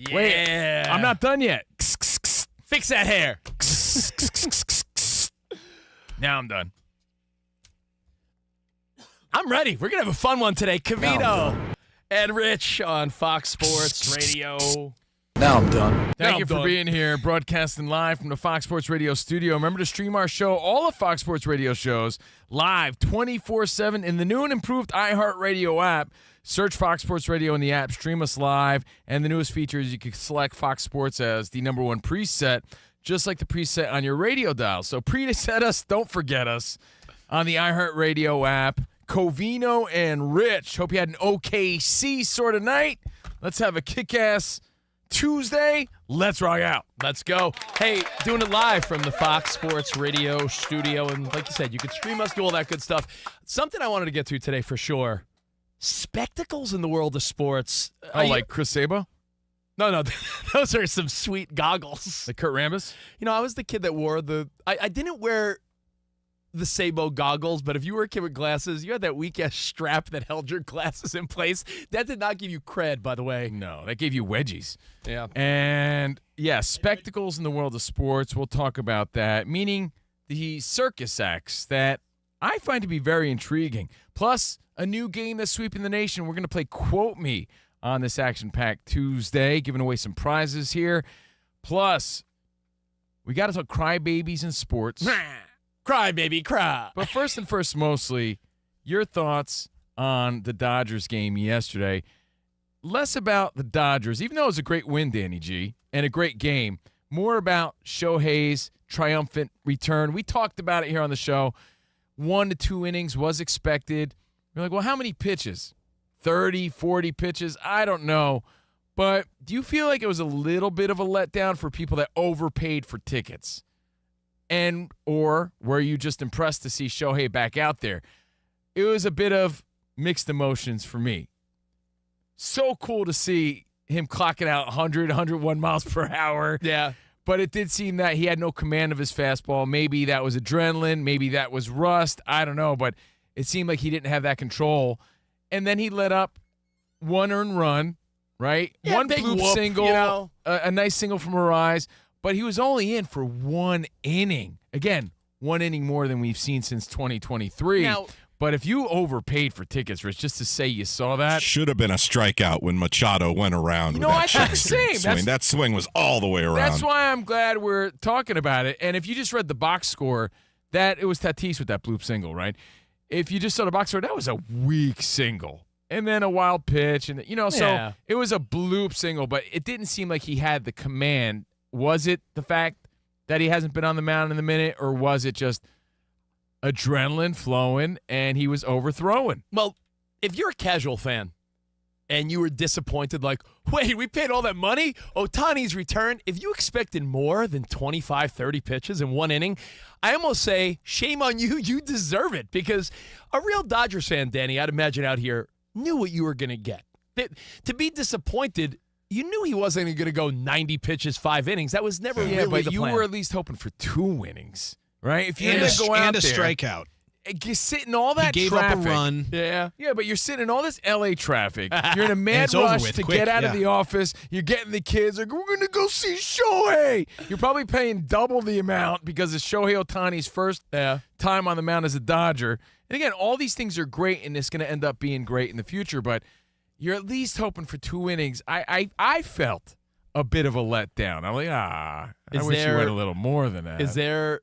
Yeah. Wait, I'm not done yet. Fix that hair. Now I'm done. I'm ready. We're going to have a fun one today. Covino and Rich on Fox Sports Radio. Now I'm done. Thank you for being here, broadcasting live from the Fox Sports Radio studio. Remember to stream our show, all of Fox Sports Radio shows, live 24/7 in the new and improved iHeartRadio app. Search Fox Sports Radio in the app, stream us live, and the newest feature is you can select Fox Sports as the number one preset, just like the preset on your radio dial. So preset us, don't forget us, on the iHeartRadio app. Covino and Rich. Hope you had an OKC sort of night. Let's have a kick-ass Tuesday. Let's rock out. Let's go. Hey, doing it live from the Fox Sports Radio studio. And like you said, you can stream us, do all that good stuff. Something I wanted to get to today for sure. Spectacles in the world of sports. Like Chris Sabo? No. Those are some sweet goggles. Like Kurt Rambis? You know, I was the kid that wore I didn't wear the Sabo goggles, but if you were a kid with glasses, you had that weak-ass strap that held your glasses in place. That did not give you cred, by the way. No, that gave you wedgies. Yeah. And, yeah, spectacles in the world of sports. We'll talk about that, meaning the circus acts that I find to be very intriguing. Plus, a new game that's sweeping the nation. We're going to play Quote Me on this action-packed Tuesday, giving away some prizes here. Plus, we got to talk crybabies in sports. Cry, baby, cry. But first and first, mostly, your thoughts on the Dodgers game yesterday. Less about the Dodgers, even though it was a great win, Danny G, and a great game. More about Shohei's triumphant return. We talked about it here on the show. 1 to 2 innings was expected. We're like, well, how many pitches? 30, 40 pitches? I don't know. But do you feel like it was a little bit of a letdown for people that overpaid for tickets? And or were you just impressed to see Shohei back out there? It was a bit of mixed emotions for me. So cool to see him clocking out 100, 101 miles per hour. Yeah. But it did seem that he had no command of his fastball. Maybe that was adrenaline. Maybe that was rust. I don't know. But it seemed like he didn't have that control. And then he let up one earned run, right? Yeah, one big bloop whoop, single, you know? a nice single from Arise. But he was only in for 1 inning. Again, 1 inning more than we've seen since 2023. Now, but if you overpaid for tickets, Rich, just to say you saw that. Should have been a strikeout when Machado went around with that I think the same. swing. That swing was all the way around. That's why I'm glad we're talking about it. And if you just read the box score, it was Tatis with that bloop single, right? If you just saw the box score, that was a weak single. And then a wild pitch. And, so it was a bloop single, but it didn't seem like he had the command. Was it the fact that he hasn't been on the mound in a minute, or was it just adrenaline flowing and he was overthrowing? Well, if you're a casual fan and you were disappointed, like, wait, we paid all that money? Ohtani's return. If you expected more than 25, 30 pitches in 1 inning, I almost say, shame on you. You deserve it, because a real Dodgers fan, Danny, I'd imagine out here, knew what you were going to get. To be disappointed, you knew he wasn't going to go 90 pitches, 5 innings. That was never really but the you plan. were at least hoping for 2 innings, right? If you And didn't go out a there, strikeout. you sit in all that He gave traffic. up a run. Yeah. Yeah, but you're sitting in all this LA traffic. You're in a mad it's over rush with to quick, get out of yeah. the office. You're getting the kids like, we're going to go see Shohei. You're probably paying double the amount because it's Shohei Ohtani's first time on the mound as a Dodger. And again, all these things are great, and it's going to end up being great in the future. But you're at least hoping for 2 innings. I felt a bit of a letdown. I'm like, I wish you went a little more than that. Is there...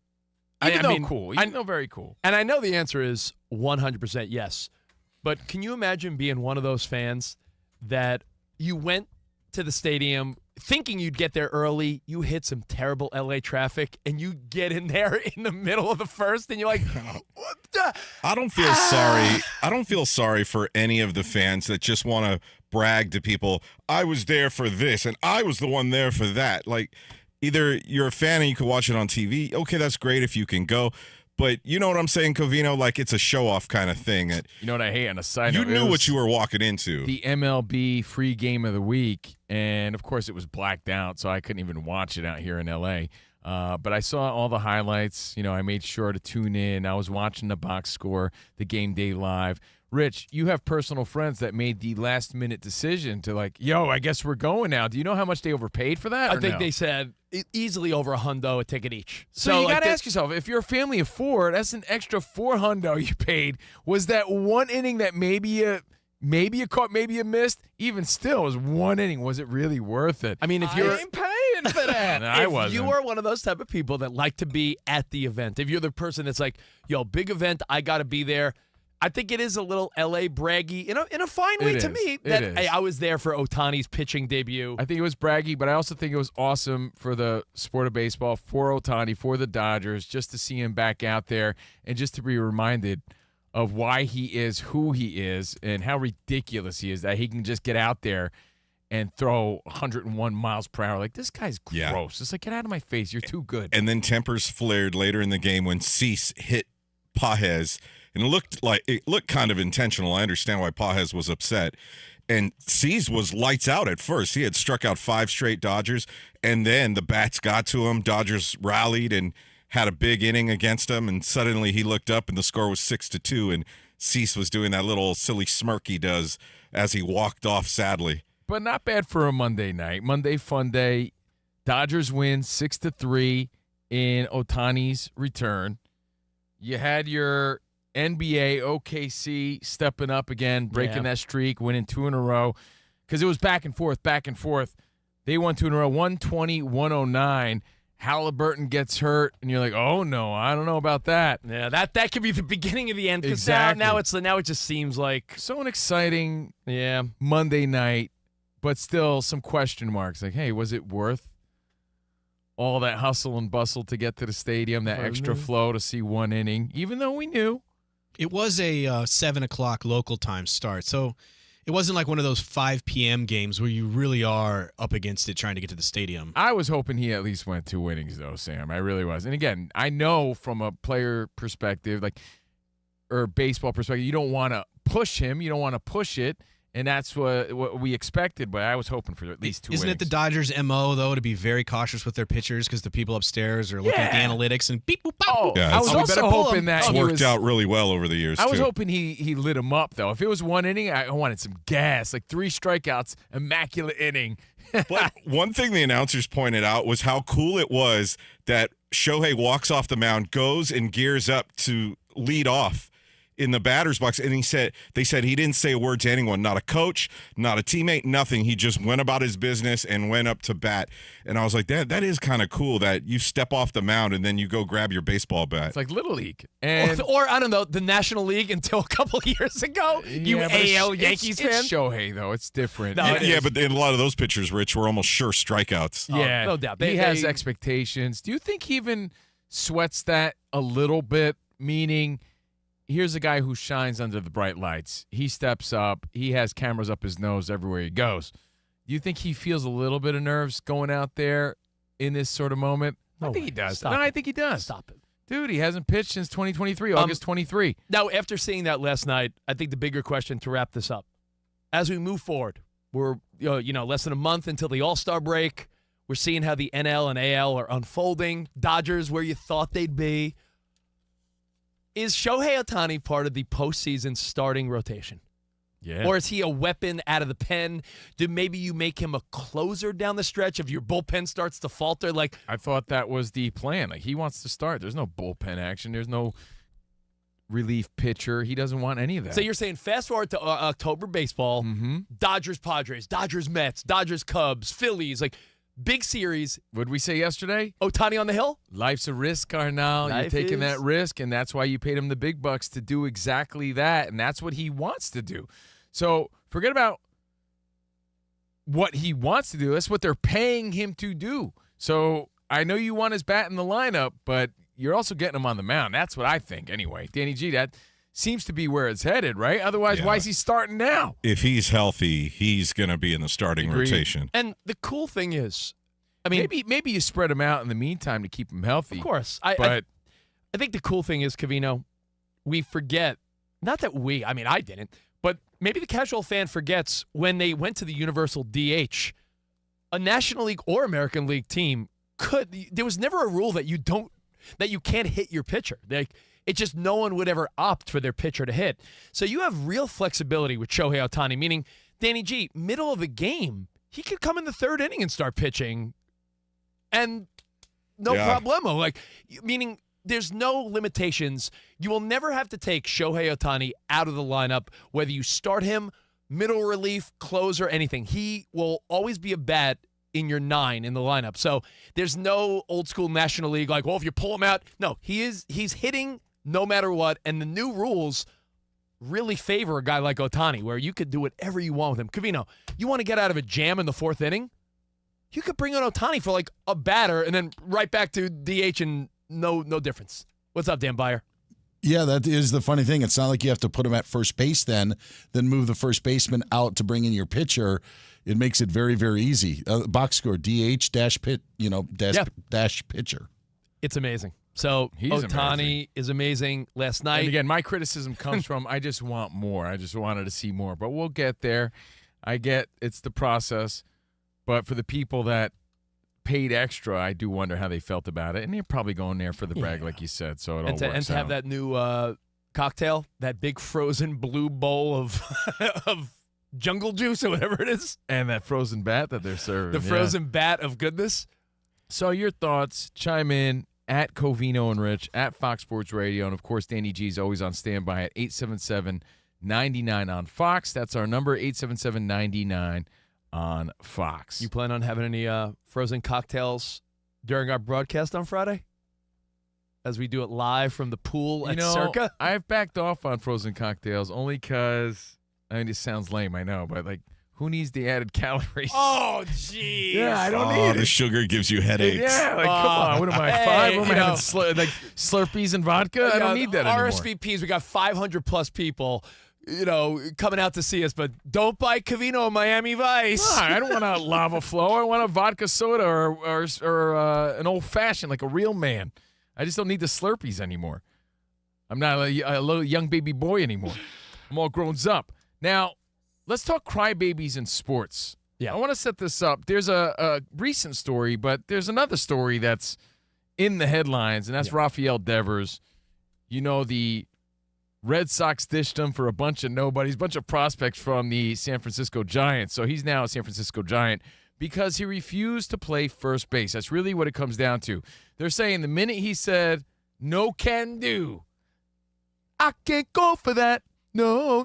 Even I mean, cool. I Even though very cool. And I know the answer is 100% yes. But can you imagine being one of those fans that you went to the stadium thinking you'd get there early, you hit some terrible LA traffic, and you get in there in the middle of the first, and you're like, what the? I don't feel sorry. I don't feel sorry for any of the fans that just want to brag to people, I was there for this, and I was the one there for that. Like, either you're a fan and you can watch it on TV. Okay, that's great if you can go. But you know what I'm saying, Covino? Like, it's a show-off kind of thing. You know what I hate on a side You note? knew what you were walking into. The MLB free game of the week, and, of course, it was blacked out, so I couldn't even watch it out here in L.A. But I saw all the highlights. I made sure to tune in. I was watching the box score, the game day live. Rich, you have personal friends that made the last-minute decision to yo, I guess we're going now. Do you know how much they overpaid for that? I think they said easily over $100 a ticket each. So you got to ask yourself, if you're a family of 4, that's an extra $400 you paid. Was that one inning that maybe you caught, maybe you missed? Even still, it was one inning. Was it really worth it? I mean, if you're ain't paying for that. No, I wasn't. You are one of those type of people that like to be at the event. If you're the person that's like, yo, big event, I got to be there. I think it is a little L.A. braggy in a fine way to me. That hey, I was there for Ohtani's pitching debut. I think it was braggy, but I also think it was awesome for the sport of baseball, for Ohtani, for the Dodgers, just to see him back out there and just to be reminded of why he is who he is and how ridiculous he is that he can just get out there and throw 101 miles per hour. Like, this guy's gross. Yeah. It's like, get out of my face. You're too good. And then tempers flared later in the game when Cease hit Pages. And it looked kind of intentional. I understand why Pages was upset. And Cease was lights out at first. He had struck out 5 straight Dodgers, and then the bats got to him. Dodgers rallied and had a big inning against him, and suddenly he looked up, and the score was 6-2, and Cease was doing that little silly smirk he does as he walked off sadly. But not bad for a Monday night. Monday fun day. Dodgers win 6-3 in Ohtani's return. You had your NBA, OKC stepping up again, breaking that streak, winning 2 in a row. Because it was back and forth. They won 2 in a row, 120-109. Halliburton gets hurt, and you're like, oh, no, I don't know about that. Yeah, that could be the beginning of the end. Because Exactly. now it just seems like So an exciting Monday night, but still some question marks. Like, hey, was it worth all that hustle and bustle to get to the stadium, that extra flow to see one inning, even though we knew? It was a 7 o'clock local time start, so it wasn't like one of those 5 p.m. games where you really are up against it trying to get to the stadium. I was hoping he at least went 2 innings, though, Sam. I really was. And again, I know from a player perspective, or baseball perspective, you don't want to push him. You don't want to push it. And that's what we expected, but I was hoping for at least 2 innings. Isn't it the Dodgers' MO, though, to be very cautious with their pitchers because the people upstairs are looking at the analytics and beep, boop, bop, boop. Yeah, I was also hoping that It's he worked was, out really well over the years, I was too. hoping he lit him up, though. If it was 1 inning, I wanted some gas, like 3 strikeouts, immaculate inning. But one thing the announcers pointed out was how cool it was that Shohei walks off the mound, goes and gears up to lead off in the batter's box, and they said he didn't say a word to anyone, not a coach, not a teammate, nothing. He just went about his business and went up to bat. And I was like, that is kind of cool that you step off the mound and then you go grab your baseball bat. It's like Little League. And or I don't know, the National League until a couple of years ago. You AL Yankees fan? It's Shohei, though. It's different. No, yeah, but a lot of those pitchers, Rich, were almost sure strikeouts. Yeah, no doubt. He has expectations. Do you think he even sweats that a little bit? Meaning, here's a guy who shines under the bright lights. He steps up. He has cameras up his nose everywhere he goes. Do you think he feels a little bit of nerves going out there in this sort of moment? No I think way. he does. Stop No, it. I think he does. Stop it. Dude, he hasn't pitched since 2023, August 23. Now, after seeing that last night, I think the bigger question to wrap this up, as we move forward, we're less than a month until the All-Star break. We're seeing how the NL and AL are unfolding. Dodgers where you thought they'd be. Is Shohei Ohtani part of the postseason starting rotation? Yeah. Or is he a weapon out of the pen? Do maybe you make him a closer down the stretch if your bullpen starts to falter? Like, I thought that was the plan. Like, he wants to start. There's no bullpen action. There's no relief pitcher. He doesn't want any of that. so you're saying fast forward to October baseball, Dodgers Padres, Dodgers Mets, Dodgers Cubs, Phillies, like big series. What did we say yesterday? Ohtani on the hill? Life's a risk, Carnal. You're Life taking that is. risk, and that's why you paid him the big bucks to do exactly that, and that's what he wants to do. So forget about what he wants to do. That's what they're paying him to do. So I know you want his bat in the lineup, but you're also getting him on the mound. That's what I think anyway. Danny G, that seems to be where it's headed, right? Otherwise, why is he starting now? If he's healthy, he's going to be in the starting Agreed. rotation. And the cool thing is, I mean, Maybe you spread him out in the meantime to keep him healthy. of course. But I think the cool thing is, Covino, we forget, not that I didn't, but maybe the casual fan forgets when they went to the universal DH, a National League or American League team there was never a rule that you can't hit your pitcher. Like, It's just no one would ever opt for their pitcher to hit. So you have real flexibility with Shohei Ohtani, meaning Danny G, middle of the game, he could come in the third inning and start pitching, and no problemo. Like, meaning there's no limitations. You will never have to take Shohei Ohtani out of the lineup, whether you start him, middle relief, closer, anything. He will always be a bat in your 9 in the lineup. So there's no old school National League like, well, if you pull him out. No, he's hitting no matter what, and the new rules really favor a guy like Ohtani, where you could do whatever you want with him. Covino, you want to get out of a jam in the 4th inning? You could bring on Ohtani for like a batter and then right back to DH and no difference. What's up, Dan Byer? Yeah, that is the funny thing. It's not like you have to put him at first base then move the first baseman out to bring in your pitcher. It makes it very, very easy. Box score, DH dash pit, dash pitcher. It's amazing. So Ohtani is amazing last night. And again, my criticism comes from I just want more. I just wanted to see more. But we'll get there. I get it's the process. But for the people that paid extra, I do wonder how they felt about it. And they're probably going there for the brag, like you said. So it all works out. And to have that new cocktail, that big frozen blue bowl of of jungle juice or whatever it is. And that frozen bat that they're serving. The frozen bat of goodness. So your thoughts, chime in at Covino and Rich, at Fox Sports Radio. And, of course, Danny G is always on standby at 877-99 on Fox. That's our number, 877-99 on Fox. You plan on having any frozen cocktails during our broadcast on Friday? As we do it live from the pool at Circa? I've backed off on frozen cocktails only because, I mean, it sounds lame, I know, but, like, who needs the added calories? Oh, jeez. Yeah, I don't need it. The sugar gives you headaches. Yeah, like, come on. What am I, 5? What am I having, like, Slurpees and vodka? I don't need that anymore. RSVPs, we got 500-plus people, coming out to see us, but don't buy Covino Miami Vice. No, I don't want a lava flow. I want a vodka soda or an old-fashioned, like a real man. I just don't need the Slurpees anymore. I'm not a little young baby boy anymore. I'm all grown up. Now, let's talk crybabies in sports. Yeah. I want to set this up. There's a recent story, but there's another story that's in the headlines, and that's Rafael Devers. The Red Sox dished him for a bunch of nobodies, a bunch of prospects from the San Francisco Giants. So he's now a San Francisco Giant because he refused to play first base. That's really what it comes down to. They're saying the minute he said, no can do, I can't go for that. No.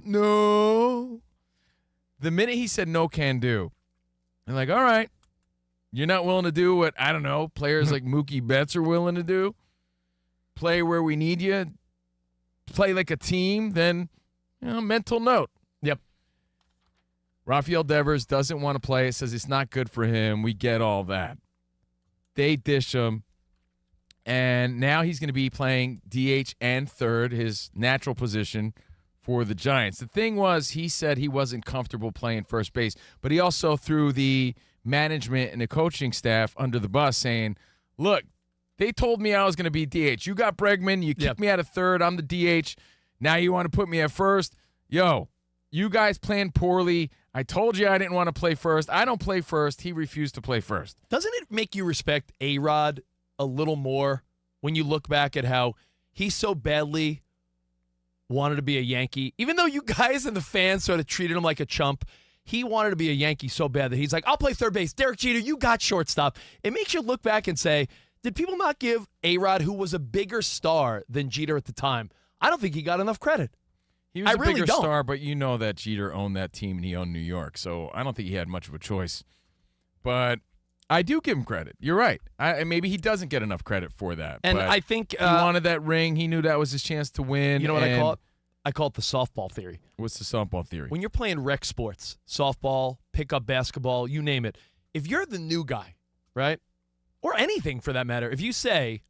The minute he said no can do, they're like, all right, you're not willing to do what, I don't know, players like Mookie Betts are willing to do? Play where we need you? Play like a team? Then, mental note. Yep. Rafael Devers doesn't want to play. It says it's not good for him. We get all that. They dish him. And now he's going to be playing DH and third, his natural position for the Giants. The thing was, he said he wasn't comfortable playing first base, but he also threw the management and the coaching staff under the bus saying, look, they told me I was going to be DH. You got Bregman. You kicked me out of third. I'm the DH. Now you want to put me at first? Yo, you guys planned poorly. I told you I didn't want to play first. I don't play first. He refused to play first. Doesn't it make you respect A-Rod a little more when you look back at how he so badly wanted to be a Yankee? Even though you guys and the fans sort of treated him like a chump, he wanted to be a Yankee so bad that he's like, I'll play third base. Derek Jeter, you got shortstop. It makes you look back and say, did people not give A-Rod, who was a bigger star than Jeter at the time? I don't think he got enough credit. He was a bigger star, but you know that Jeter owned that team and he owned New York, so I don't think he had much of a choice. But I do give him credit. You're right. Maybe he doesn't get enough credit for that. And but I think he wanted that ring. He knew that was his chance to win. You know what I call it? I call it the softball theory. What's the softball theory? When you're playing rec sports, softball, pickup basketball, you name it, if you're the new guy, right, or anything for that matter, if you say,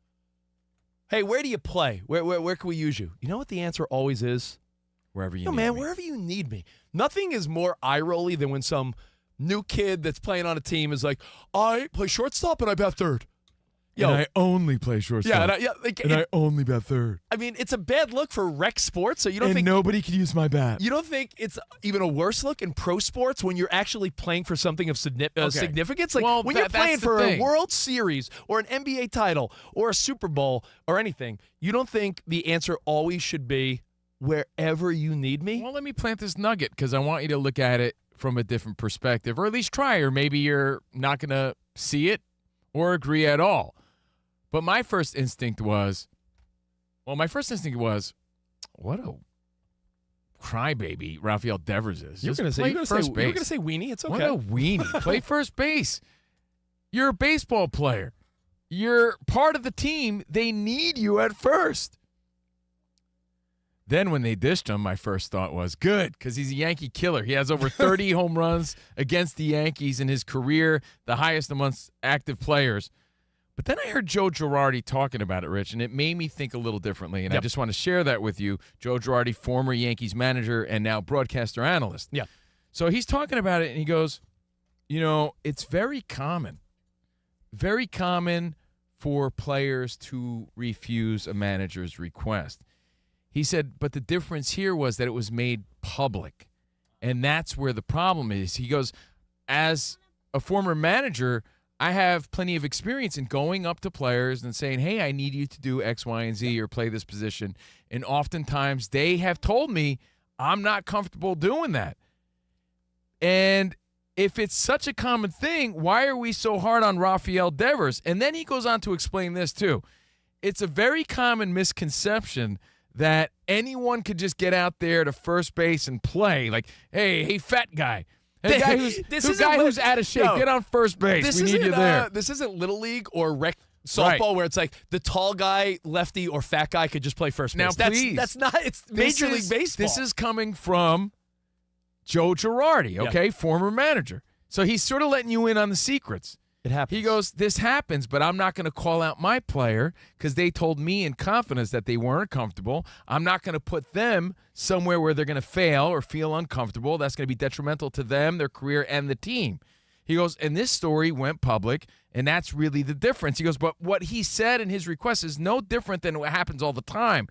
hey, where do you play? Where can we use you? You know what the answer always is? Wherever you need me. wherever you need me. Nothing is more eye-rolly than when some new kid that's playing on a team is like, I play shortstop and I bat third. Yo, and I only play shortstop. and I only bat third. I mean, it's a bad look for rec sports. So you don't And think nobody could use my bat. you don't think it's even a worse look in pro sports when you're actually playing for something of significance? Like Well, when you're that's playing the for a thing. World Series or an NBA title or a Super Bowl or anything, you don't think the answer always should be wherever you need me? Well, let me plant this nugget because I want you to look at it from a different perspective, or at least try, or maybe you're not going to see it or agree at all. But my first instinct was, what a crybaby Rafael Devers is. You're Just going to say play you're first going to base. say weenie. It's What okay. a weenie. Play first base. You're a baseball player. You're part of the team. They need you at first. Then when they dished him, my first thought was, good, because he's a Yankee killer. He has over 30 home runs against the Yankees in his career, the highest amongst active players. But then I heard Joe Girardi talking about it, Rich, and it made me think a little differently. And I just want to share that with you. Joe Girardi, former Yankees manager and now broadcaster analyst. Yeah. So he's talking about it, and he goes, it's very common for players to refuse a manager's request. He said, but the difference here was that it was made public, and that's where the problem is. He goes, as a former manager, I have plenty of experience in going up to players and saying, hey, I need you to do X, Y, and Z or play this position. And oftentimes they have told me I'm not comfortable doing that. And if it's such a common thing, why are we so hard on Rafael Devers? And then he goes on to explain this too. It's a very common misconception that anyone could just get out there to first base and play. Like, hey, fat guy. Hey, guy who's out of shape, get on first base. We need you there. This isn't Little League or rec softball where it's like the tall guy, lefty, or fat guy could just play first base. Now, please. That's not. It's Major League Baseball. This is coming from Joe Girardi, okay, former manager. So he's sort of letting you in on the secrets. It happens. He goes, this happens, but I'm not going to call out my player because they told me in confidence that they weren't comfortable. I'm not going to put them somewhere where they're going to fail or feel uncomfortable. That's going to be detrimental to them, their career, and the team. He goes, and this story went public, and that's really the difference. He goes, but what he said in his request is no different than what happens all the time.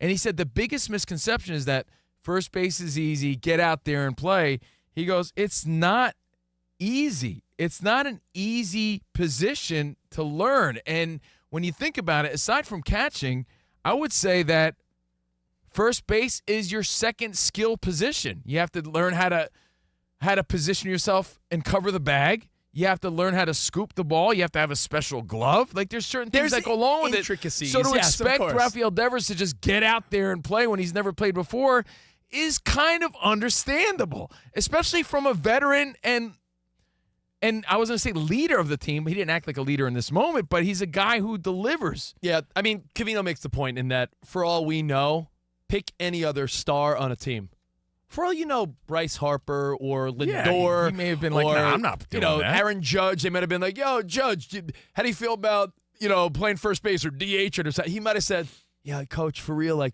And he said the biggest misconception is that first base is easy, get out there and play. He goes, it's not easy. It's not an easy position to learn. And when you think about it, aside from catching, I would say that first base is your second skill position. You have to learn how to position yourself and cover the bag. You have to learn how to scoop the ball. You have to have a special glove. Like there's certain things that go along with intricacies. it. So to Yes, of expect course. Rafael Devers to just get out there and play when he's never played before is kind of understandable, especially from a veteran and I was going to say leader of the team. He didn't act like a leader in this moment, but he's a guy who delivers. Yeah, I mean, Covino makes the point in that for all we know, pick any other star on a team. For all you know, Bryce Harper or Lindor. He may have been like, or, nah, I'm not doing that. Aaron Judge. They might have been like, yo, Judge, how do you feel about, playing first base or DH or something? He might have said, yeah, coach, for real, like,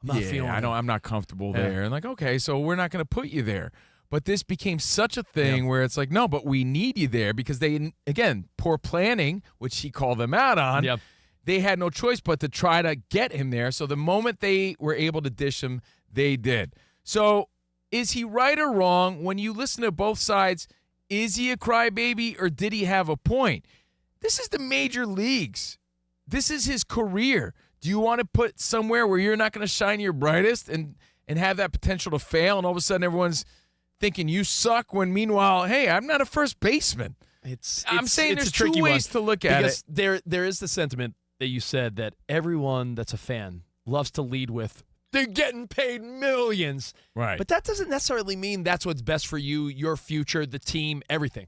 I'm not feeling it. I'm not comfortable there. And like, okay, so we're not going to put you there. But this became such a thing where it's like, no, but we need you there because they, again, poor planning, which he called them out on. Yep. They had no choice but to try to get him there. So the moment they were able to dish him, they did. So is he right or wrong? When you listen to both sides, is he a crybaby or did he have a point? This is the major leagues. This is his career. Do you want to put somewhere where you're not going to shine your brightest and have that potential to fail and all of a sudden everyone's thinking you suck when meanwhile, hey, I'm not a first baseman. I'm saying there's two ways to look at it. There is the sentiment that you said that everyone that's a fan loves to lead with, they're getting paid millions. Right. But that doesn't necessarily mean that's what's best for you, your future, the team, everything.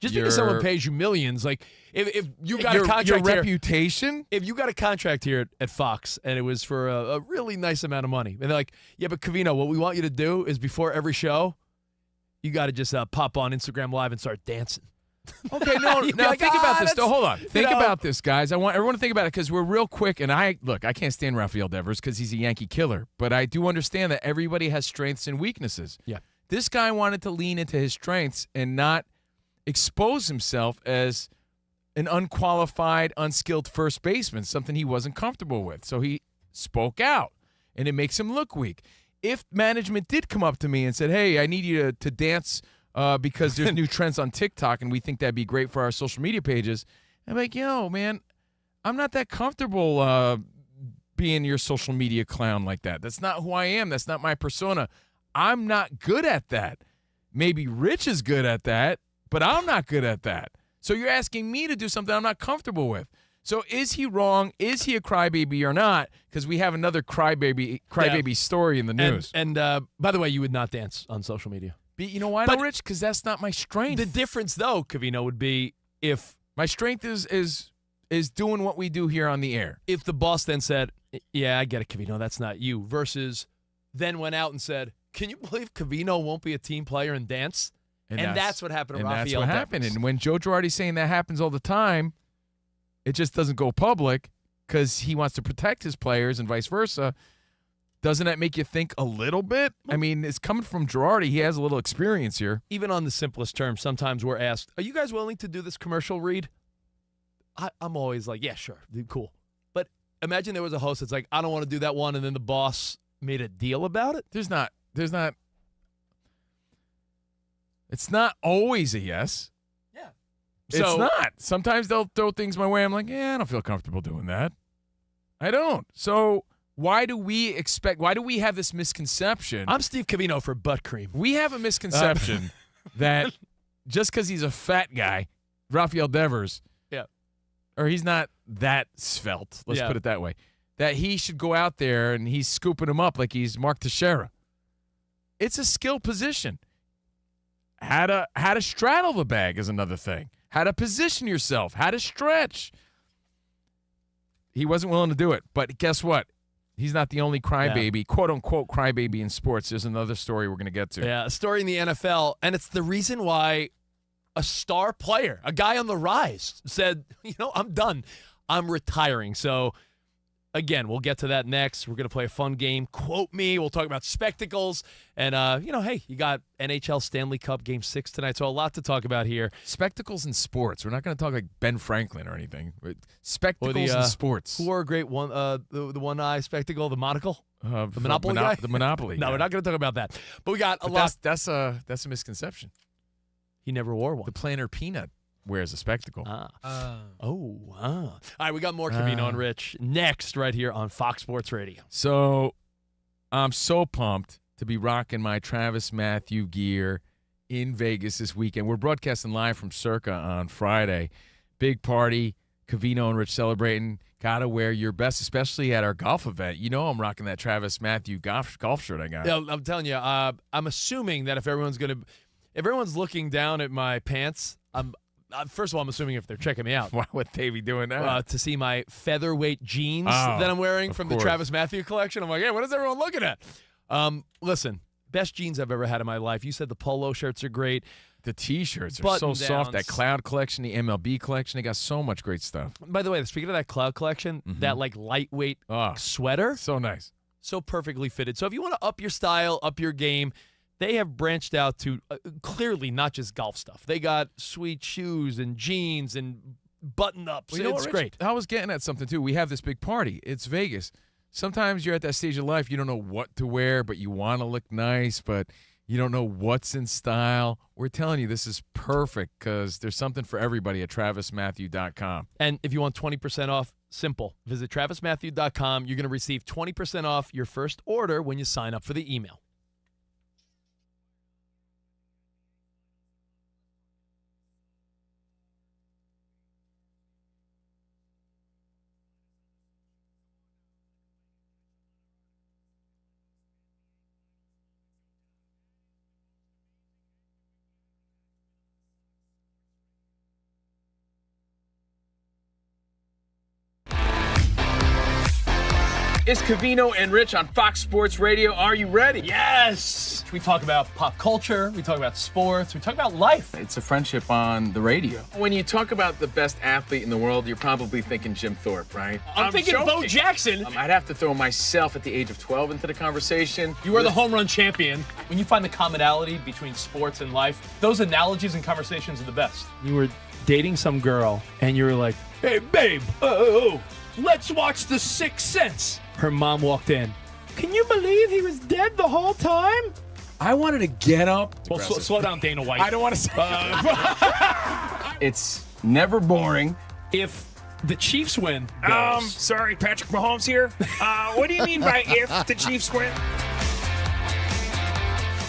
Just because someone pays you millions, like if you got a contract your here, reputation. if you got a contract here at Fox and it was for a really nice amount of money, and they're like, yeah, but Covino, what we want you to do is before every show, you got to just pop on Instagram Live and start dancing. Okay, no, now like, think about this. that's- Hold on. Think know. about this, guys. I want everyone to think about it because we're real quick. And I can't stand Rafael Devers because he's a Yankee killer. But I do understand that everybody has strengths and weaknesses. Yeah. This guy wanted to lean into his strengths and not expose himself as an unqualified, unskilled first baseman, something he wasn't comfortable with. So he spoke out, and it makes him look weak. If management did come up to me and said, hey, I need you to dance because there's new trends on TikTok, and we think that'd be great for our social media pages, I'm like, yo, man, I'm not that comfortable being your social media clown like that. That's not who I am. That's not my persona. I'm not good at that. Maybe Rich is good at that, but I'm not good at that. So you're asking me to do something I'm not comfortable with. So is he wrong? Is he a crybaby or not? Because we have another crybaby story in the news. And by the way, you would not dance on social media. But you know why, But- though, Rich? Because that's not my strength. The difference, though, Covino, would be if My strength is doing what we do here on the air. the boss then said, yeah, I get it, Covino, that's not you, versus then went out and said, can you believe Covino won't be a team player and dance? And that's what happened to and Rafael that's what happened. Devers. And when Joe Girardi's saying that happens all the time, it just doesn't go public because he wants to protect his players and vice versa. Doesn't that make you think a little bit? I mean, it's coming from Girardi. He has a little experience here. Even on the simplest terms, sometimes we're asked, are you guys willing to do this commercial read? I'm always like, yeah, sure, dude, cool. But imagine there was a host that's like, I don't want to do that one, and then the boss made a deal about it. There's not. It's not always a yes. Yeah. It's So- not. Sometimes they'll throw things my way. I'm like, yeah, I don't feel comfortable doing that. I don't. So why do we have this misconception? I'm Steve Covino for butt cream. We have a misconception that just because he's a fat guy, Rafael Devers, Yeah. or he's not that svelte, let's Yeah. put it that way, that he should go out there and he's scooping him up like he's Mark Teixeira. It's a skill position. How to straddle the bag is another thing. How to position yourself. How to stretch. He wasn't willing to do it. But guess what? He's not the only crybaby, quote-unquote crybaby in sports. There's another story we're going to get to. Yeah, a story in the NFL, and it's the reason why a star player, a guy on the rise, said, I'm done. I'm retiring. So, again, we'll get to that next. We're going to play a fun game. Quote me. We'll talk about spectacles. And, hey, you got NHL Stanley Cup Game 6 tonight, so a lot to talk about here. Spectacles in sports. We're not going to talk like Ben Franklin or anything. Spectacles in sports. Who wore a great one, the one-eye spectacle, the monocle? The The Monopoly guy? The Monopoly. No, guy. we're not going to talk about that. But we got a But lot. that's a misconception. He never wore one. The Planner Peanut wears a spectacle. All right, we got more Covino and Rich next right here on Fox Sports Radio. So I'm so pumped to be rocking my Travis Matthew gear in Vegas this weekend. We're broadcasting live from Circa on Friday. Big party. Covino and Rich celebrating. Gotta wear your best, especially at our golf event. You know I'm rocking that Travis Matthew golf shirt I got. Yeah, I'm telling you, I'm assuming that if everyone's looking down at my pants, first of all, I'm assuming if they're checking me out. Why would they be doing that? To see my featherweight jeans Oh, that I'm wearing of from course. the Travis Matthew collection. I'm like, hey, what is everyone looking at? Listen, best jeans I've ever had in my life. You said the polo shirts are great. The T-shirts are so button soft. That downs. Cloud collection, the MLB collection, they got so much great stuff. By the way, speaking of that Cloud collection, that like lightweight Oh, sweater, so nice. so perfectly fitted. So if you want to up your style, up your game, they have branched out to clearly not just golf stuff. They got sweet shoes and jeans and button-ups. Well, you know It's what, great. Rich? I was getting at something, too. We have this big party. It's Vegas. Sometimes you're at that stage of life, you don't know what to wear, but you want to look nice, but you don't know what's in style. We're telling you this is perfect because there's something for everybody at TravisMatthew.com. And if you want 20% off, simple. Visit TravisMatthew.com. You're going to receive 20% off your first order when you sign up for the email. It's Covino and Rich on Fox Sports Radio. Are you ready? Yes! We talk about pop culture, we talk about sports, we talk about life. It's a friendship on the radio. When you talk about the best athlete in the world, you're probably thinking Jim Thorpe, right? I'm thinking Bo joking. Jackson. I'd have to throw myself at the age of 12 into the conversation. You are the home run champion. When you find the commonality between sports and life, those analogies and conversations are the best. You were dating some girl, and you were like, "Hey, babe, let's watch The Sixth Sense." Her mom walked in. "Can you believe he was dead the whole time?" I wanted to get up. Well, slow down, Dana White. I don't want to say It's never boring. If the Chiefs win, Sorry, Patrick Mahomes here. What do you mean by if the Chiefs win?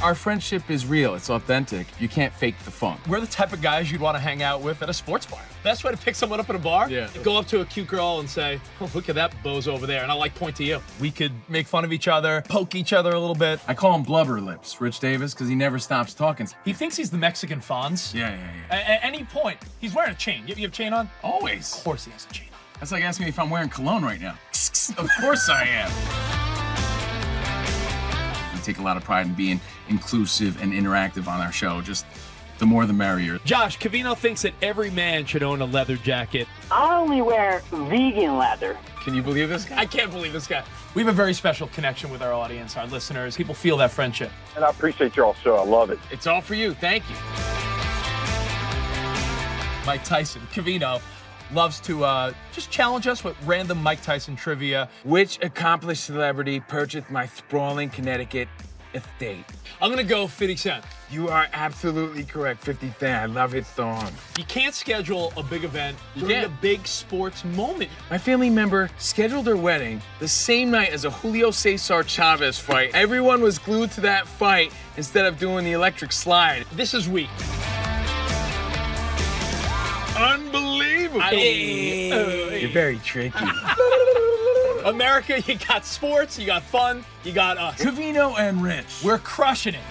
Our friendship is real. It's authentic. You can't fake the funk. we're the type of guys you'd want to hang out with at a sports bar. Best way to pick someone up at a bar? Yeah. Go up to a cute girl and say, "Oh, look at that bozo over there," and I'll point to you. We could make fun of each other, poke each other a little bit. I call him Blubber Lips, Rich Davis, because he never stops talking. He thinks he's the Mexican Fonz. Yeah. At any point, he's wearing a chain. You have a chain on? Always. Of course he has a chain on. That's like asking me if I'm wearing cologne right now. Of course I am. We take a lot of pride in being inclusive and interactive on our show. Just the more the merrier. Josh, Covino thinks that every man should own a leather jacket. I only wear vegan leather. Can you believe this guy? I can't believe this guy. We have a very special connection with our audience, our listeners. People feel that friendship. And I appreciate y'all show. I love it. It's all for you. Thank you. Mike Tyson, Covino, loves to just challenge us with random Mike Tyson trivia. Which accomplished celebrity purchased my sprawling Connecticut estate? I'm going to go 50 Cent. You are absolutely correct. 50 Cent. I love his song. You can't schedule a big event You during a can't. big sports moment. My family member scheduled their wedding the same night as a Julio Cesar Chavez fight. Everyone was glued to that fight instead of doing the electric slide. This is weak. Unbelievable. You're very tricky. America, you got sports, you got fun, you got us. Covino and Rich. We're crushing it.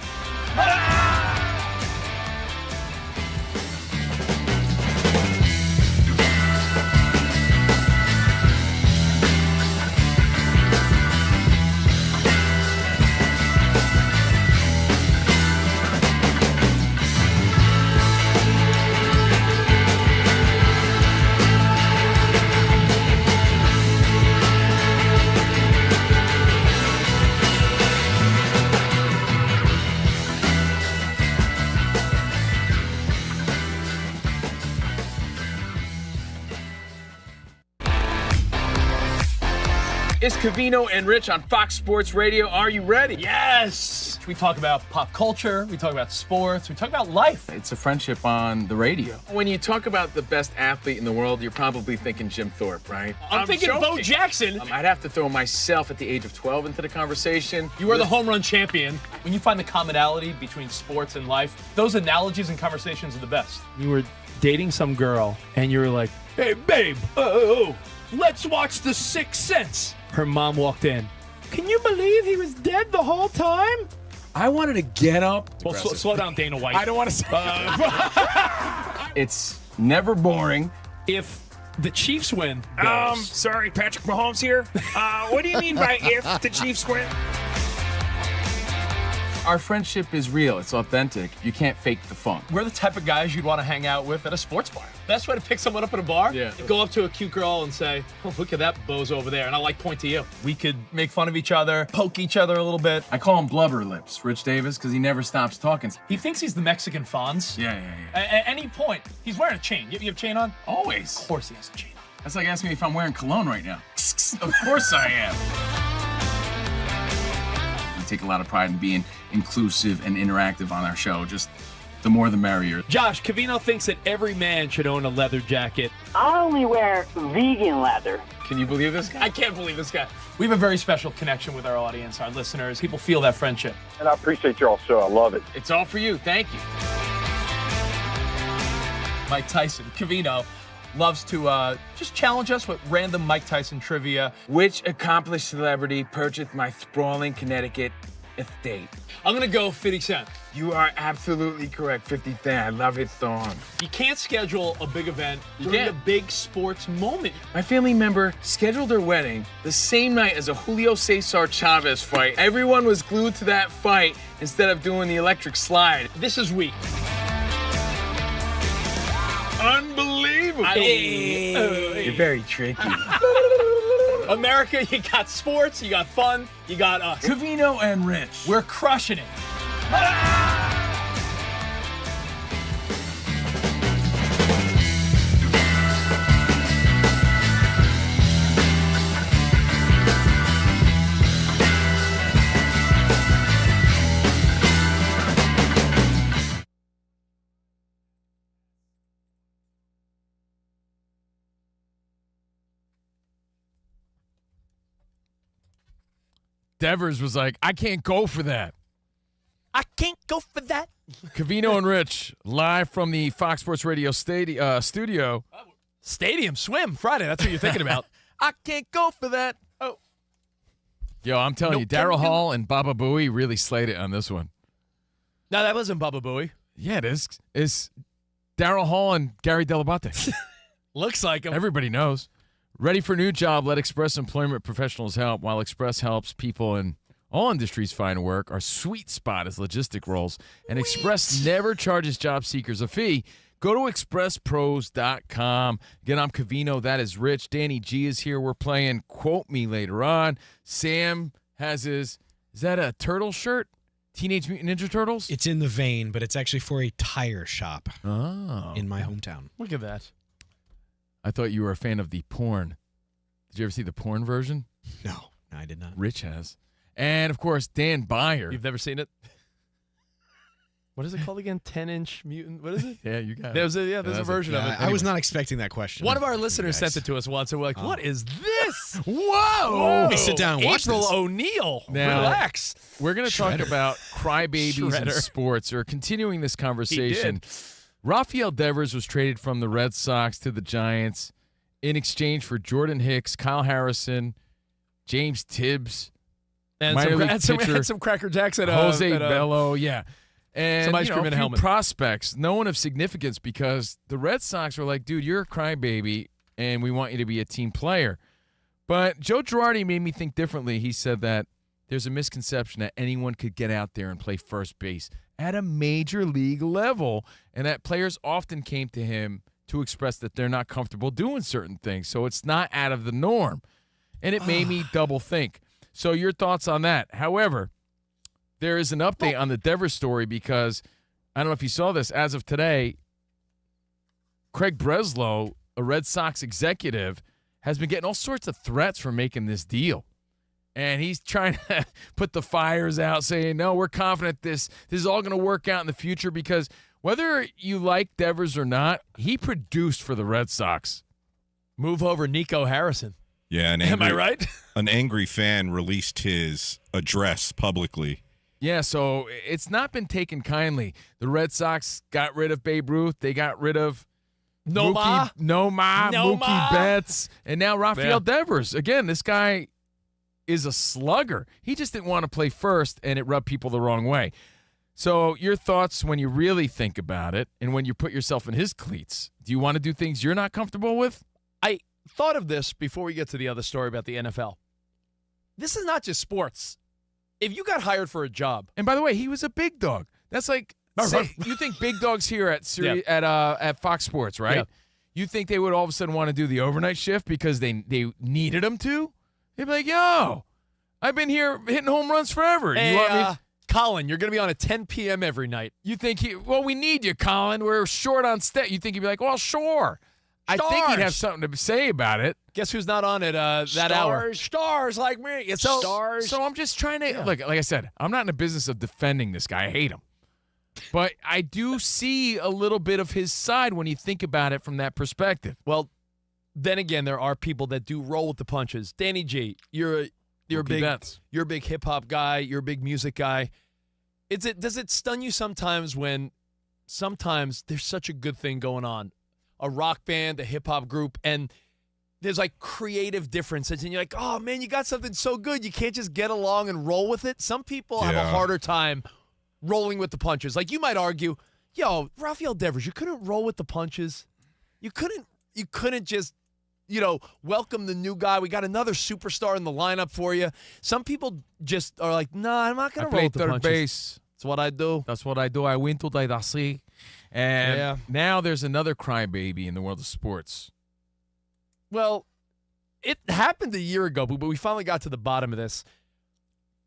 It's Covino and Rich on Fox Sports Radio. Are you ready? Yes! We talk about pop culture, we talk about sports, we talk about life. It's a friendship on the radio. When you talk about the best athlete in the world, you're probably thinking Jim Thorpe, right? I'm thinking Bo joking. Jackson. I'd have to throw myself at the age of 12 into the conversation. You are the home run champion. When you find the commonality between sports and life, those analogies and conversations are the best. You were dating some girl, and you were like, "Hey, babe, let's watch The Sixth Sense." Her mom walked in. "Can you believe he was dead the whole time?" I wanted to get up. Well, slow down, Dana White. I don't want to say It's never boring. If the Chiefs win, Sorry, Patrick Mahomes here. What do you mean by if the Chiefs win? Our friendship is real. It's authentic. You can't fake the funk. we're the type of guys you'd want to hang out with at a sports bar. Best way to pick someone up at a bar? Yeah. Go up to a cute girl and say, "Oh, look at that bozo over there," and I'll point to you. We could make fun of each other, poke each other a little bit. I call him Blubber Lips, Rich Davis, because he never stops talking. He thinks he's the Mexican Fonz. Yeah. At any point, he's wearing a chain. You have a chain on? Always. Of course he has a chain on. That's like asking me if I'm wearing cologne right now. Of course I am. We take a lot of pride in being inclusive and interactive on our show. Just the more the merrier. Josh, Covino thinks that every man should own a leather jacket. I only wear vegan leather. Can you believe this guy? I can't believe this guy. We have a very special connection with our audience, our listeners. People feel that friendship. And I appreciate y'all show. I love it. It's all for you. Thank you. Mike Tyson, Covino, loves to just challenge us with random Mike Tyson trivia. Which accomplished celebrity purchased my sprawling Connecticut estate? I'm going to go 50 Cent. You are absolutely correct, 50 Fan. I love his song. You can't schedule a big event You during can't. a big sports moment. My family member scheduled their wedding the same night as a Julio Cesar Chavez fight. Everyone was glued to that fight instead of doing the electric slide. This is weak. Unbelievable. You're very tricky. America, you got sports, you got fun, you got us. Covino and Rich. We're crushing it. Devers was like, I can't go for that. I can't go for that. Covino and Rich, live from the Fox Sports Radio studio. Stadium swim Friday. That's what you're thinking about. I can't go for that. Oh. Yo, I'm telling you, Daryl Hall and Baba Booey really slayed it on this one. No, that wasn't Baba Booey. Yeah, it is. It's Daryl Hall and Gary Delabate. Looks like him. Everybody knows. Ready for a new job? Let Express Employment Professionals help. While Express helps people in all industries find work, our sweet spot is logistic roles. And Express never charges job seekers a fee. Go to expresspros.com. Again, I'm Covino. That is Rich. Danny G is here. We're playing Quote Me later on. Sam has his, is that a turtle shirt? Teenage Mutant Ninja Turtles? It's in the vein, but it's actually for a tire shop Oh. in my hometown. Look at that. I thought you were a fan of the porn. Did you ever see the porn version? No, I did not. Rich has. And, of course, Dan Byer. You've never seen it? What is it called again? 10-inch mutant? What is it? Yeah, you got it. There's a version of it. I was not expecting that question. One of our listeners Guys. sent it to us once, and we're like, what is this? Whoa! Let me sit down and watch April this. O'Neil. Now- Relax. We're going to talk about crybabies in Shredder. sports, or continuing this conversation. did. Rafael Devers was traded from the Red Sox to the Giants in exchange for Jordan Hicks, Kyle Harrison, James Tibbs, And minor league had pitcher some Cracker Jacks at Jose at Bello, yeah. And some ice cream a in a few helmet. prospects, no one of significance, because the Red Sox were like, dude, you're a crybaby, and we want you to be a team player. But Joe Girardi made me think differently. He said that there's a misconception that anyone could get out there and play first base at a major league level, and that players often came to him to express that they're not comfortable doing certain things. So it's not out of the norm. And it made me double think. So your thoughts on that? However, there is an update on the Devers story, because I don't know if you saw this. As of today, Craig Breslow, a Red Sox executive, has been getting all sorts of threats for making this deal. And he's trying to put the fires out, saying, no, we're confident this is all going to work out in the future, because whether you like Devers or not, he produced for the Red Sox. Move over Nico Harrison. Yeah, Am I right? An angry fan released his address publicly. Yeah, so it's not been taken kindly. The Red Sox got rid of Babe Ruth. They got rid of Nomar. Mookie Betts, and now Rafael Yeah. Devers. Again, this guy is a slugger. He just didn't want to play first, and it rubbed people the wrong way. So your thoughts when you really think about it, and when you put yourself in his cleats? Do you want to do things you're not comfortable with? I thought of this before we get to the other story about the NFL. This is not just sports. If you got hired for a job, And by the way, he was a big dog. That's like, you think big dogs here at at Fox Sports, right? Yeah. You think they would all of a sudden want to do the overnight shift because they needed them to? They'd be like, yo, I've been here hitting home runs forever. hey, you want me? Colin, you're going to be on at 10 p.m. every night. You think we need you, Colin. We're short on stat. You think he'd be like, well, sure. I think he'd have something to say about it. Guess who's not on at that hour? Stars like me. Stars. So I'm just trying to like I said, I'm not in the business of defending this guy. I hate him. But I do see a little bit of his side when you think about it from that perspective. Well, then again, there are people that do roll with the punches. Danny G, you're a Mookie Betts. you're a big hip hop guy. You're a big music guy. Does it stun you sometimes when sometimes there's such a good thing going on, a rock band, a hip hop group, and there's like creative differences, and you're like, oh man, you got something so good, you can't just get along and roll with it. Some people have a Yeah. harder time rolling with the punches. Like, you might argue, yo, Rafael Devers, you couldn't roll with the punches. You couldn't just, welcome the new guy. We got another superstar in the lineup for you. Some people just are like, nah, I'm not going to roll with the punches. Base. That's what I do. That's what I do. I win to the And now there's another crybaby in the world of sports. Well, it happened a year ago, but we finally got to the bottom of this.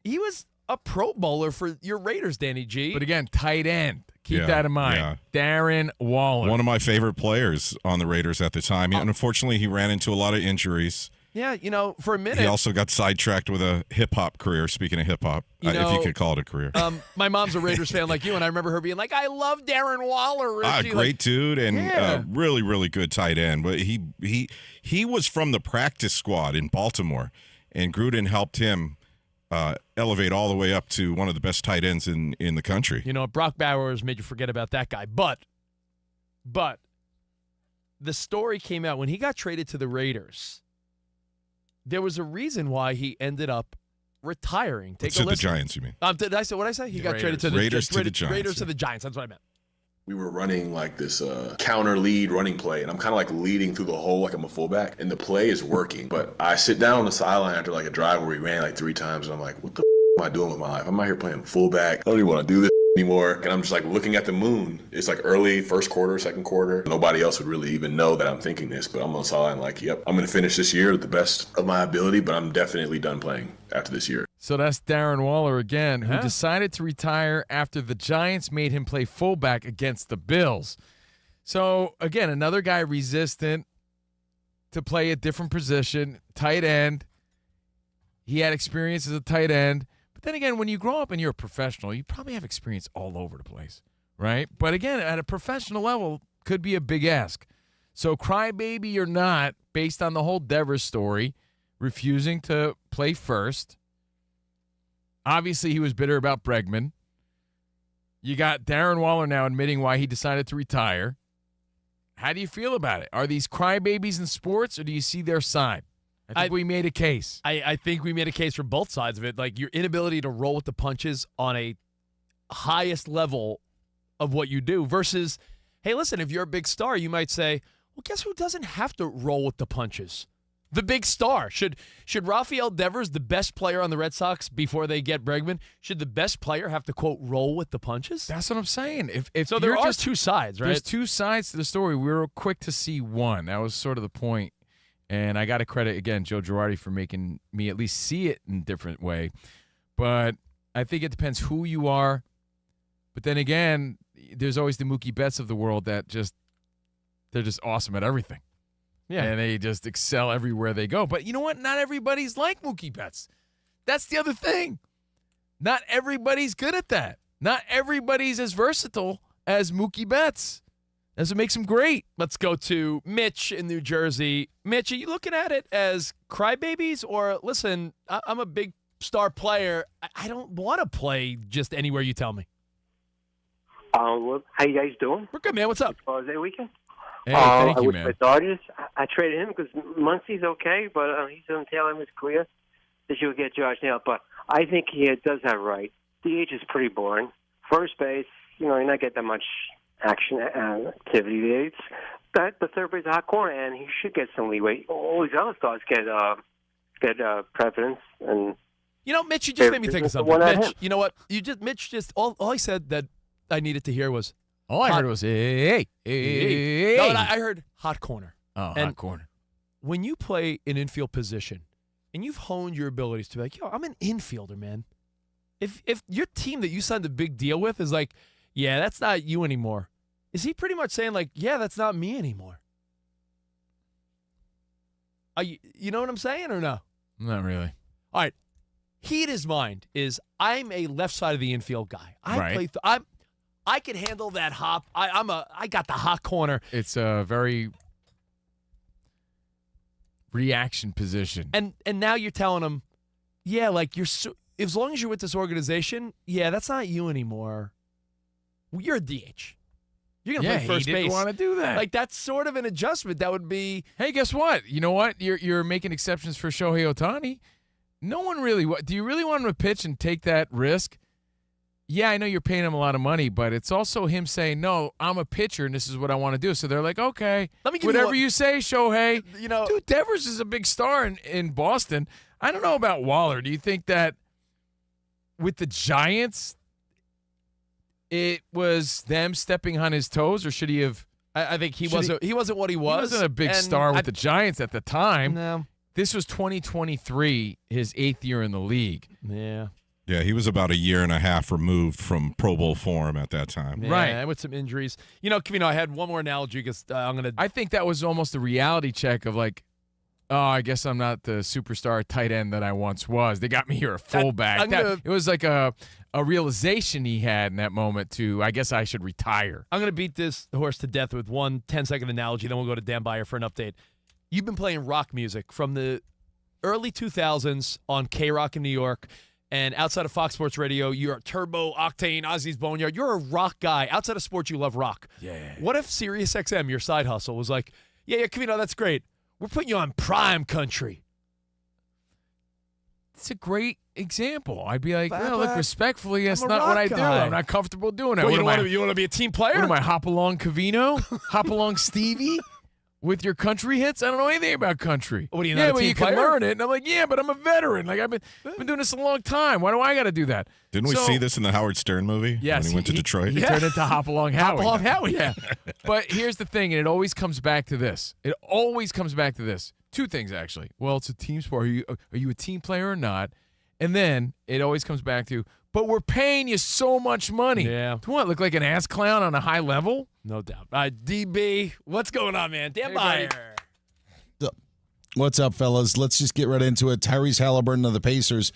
He was a Pro Bowler for your Raiders, Danny G. But again, tight end. Keep Yeah, that in mind. yeah. Darren Waller. One of my favorite players on the Raiders at the time. Unfortunately, he ran into a lot of injuries. Yeah, for a minute. He also got sidetracked with a hip-hop career, speaking of hip-hop, if you could call it a career. My mom's a Raiders fan like you, and I remember her being like, I love Darren Waller, Richie. Great dude and really, really good tight end. But he was from the practice squad in Baltimore, and Gruden helped him elevate all the way up to one of the best tight ends in the country. Brock Bowers made you forget about that guy. But the story came out when he got traded to the Raiders. There was a reason why he ended up retiring. Take a listen. The Giants, you mean? Did I say what I say? He got traded to the Raiders to the Giants. Raiders to the Giants. That's what I meant. We were running like this counter lead running play, and I'm kind of like leading through the hole like I'm a fullback, and the play is working. But I sit down on the sideline after like a drive where we ran like 3 times, and I'm like, what the am I doing with my life? I'm out here playing fullback. I don't even want to do this anymore. And I'm just like looking at the moon. It's like early first quarter, second quarter. Nobody else would really even know that I'm thinking this, but I'm on the sideline like, yep, I'm going to finish this year to the best of my ability, but I'm definitely done playing after this year. So that's Darren Waller again, who decided to retire after the Giants made him play fullback against the Bills. So, again, another guy resistant to play a different position, tight end. He had experience as a tight end. But then again, when you grow up and you're a professional, you probably have experience all over the place, right? But again, at a professional level, could be a big ask. So crybaby or not, based on the whole Devers story, refusing to play first. Obviously, he was bitter about Bregman. You got Darren Waller now admitting why he decided to retire. How do you feel about it? Are these crybabies in sports, or do you see their side? I think we made a case. I think we made a case for both sides of it. Like, your inability to roll with the punches on a highest level of what you do versus, hey, listen, if you're a big star, you might say, well, guess who doesn't have to roll with the punches? The big star. Should Rafael Devers, the best player on the Red Sox before they get Bregman, should the best player have to, quote, roll with the punches? That's what I'm saying. If so there are just two sides, right? There's two sides to the story. We were quick to see one. That was sort of the point. And I got to credit, again, Joe Girardi for making me at least see it in a different way. But I think it depends who you are. But then again, there's always the Mookie Betts of the world that they're just awesome at everything. Yeah. And they just excel everywhere they go. But you know what? Not everybody's like Mookie Betts. That's the other thing. Not everybody's good at that. Not everybody's as versatile as Mookie Betts. That's what makes him great. Let's go to Mitch in New Jersey. Mitch, are you looking at it as crybabies or, listen, I'm a big star player. I don't want to play just anywhere you tell me. How you guys doing? We're good, man. What's up? Father's Day weekend. Hey, thank you, with man. my Dodgers, I traded him because Muncie's okay, but he's on tail end was clear that you would get Josh Nail. But I think he does have right. DH is pretty boring. First base, you're not getting that much action activity there. It's that the third base is a hot corner, and he should get some leeway. All these other stars get preference. And Mitch, you just made me think of something. Mitch, you know what? Mitch just all he said that I needed to hear was. All I heard was, hey. No, I heard hot corner. Oh, and hot corner. When you play an infield position and you've honed your abilities to be like, I'm an infielder, man. If your team that you signed a big deal with is like, yeah, that's not you anymore, is he pretty much saying like, yeah, that's not me anymore? You know what I'm saying or no? Not really. All right. Heat his mind is I'm a left side of the infield guy. I can handle that hop. I got the hot corner. It's a very reaction position. And now you're telling him, yeah, like as long as you're with this organization, yeah, that's not you anymore. You're a DH. You're gonna play first base. He didn't want to do that. Like that's sort of an adjustment. That would be. Hey, guess what? You know what? You're making exceptions for Shohei Ohtani. No one really. Do you really want him to pitch and take that risk? yeah, I know you're paying him a lot of money, but it's also him saying, no, I'm a pitcher, and this is what I want to do. So they're like, okay, Let me give whatever you you say, Shohei. You know, Dude, Devers is a big star in Boston. I don't know about Waller. Do you think that with the Giants, it was them stepping on his toes, or should he have? I think he wasn't what he was. He wasn't a big and star with the Giants at the time. No. This was 2023, his 8th year in the league. Yeah. Yeah, he was about a year and a half removed from Pro Bowl form at that time. Yeah, Right. with some injuries. You know, Covino, I had one more analogy because I think that was almost a reality check of like, oh, I guess I'm not the superstar tight end that I once was. They got me here a fullback. It was like a realization he had in that moment to, I guess I should retire. I'm going to beat this horse to death with one 10-second analogy, then we'll go to Dan Beyer for an update. You've been playing rock music from the early 2000s on K-Rock in New York, and outside of Fox Sports Radio, you're Turbo, Octane, Ozzy's Boneyard. You're a rock guy. Outside of sports, you love rock. Yeah. What if SiriusXM, your side hustle, was like, yeah, Covino, that's great. We're putting you on prime country. It's a great example. I'd be like, But- no, look, respectfully, that's I'm a not what rock I do. guy. I'm not comfortable doing that. Well, What you am I- want to be a team player? What am I, hop along Covino? Hop along Stevie? With your country hits? I don't know anything about country. What are you, not yeah, a but team you player? can learn it. And I'm like, yeah, but I'm a veteran. Like, I've been doing this a long time. Why do I got to do that? Didn't we So- see this in the Howard Stern movie Yes. when he went to Detroit? He turned into Hop Along Howie. Hop along Howie. Yeah. But here's the thing, and it always comes back to this. Two things, actually. Well, it's a team sport. Are you a team player or not? And then it always comes back to, but we're paying you so much money. Yeah. To what, look like an ass clown on a high level? No doubt. DB, what's going on, man? Dan Hey, Beyer. buddy. What's up, fellas? Let's just get right into it. Tyrese Halliburton of the Pacers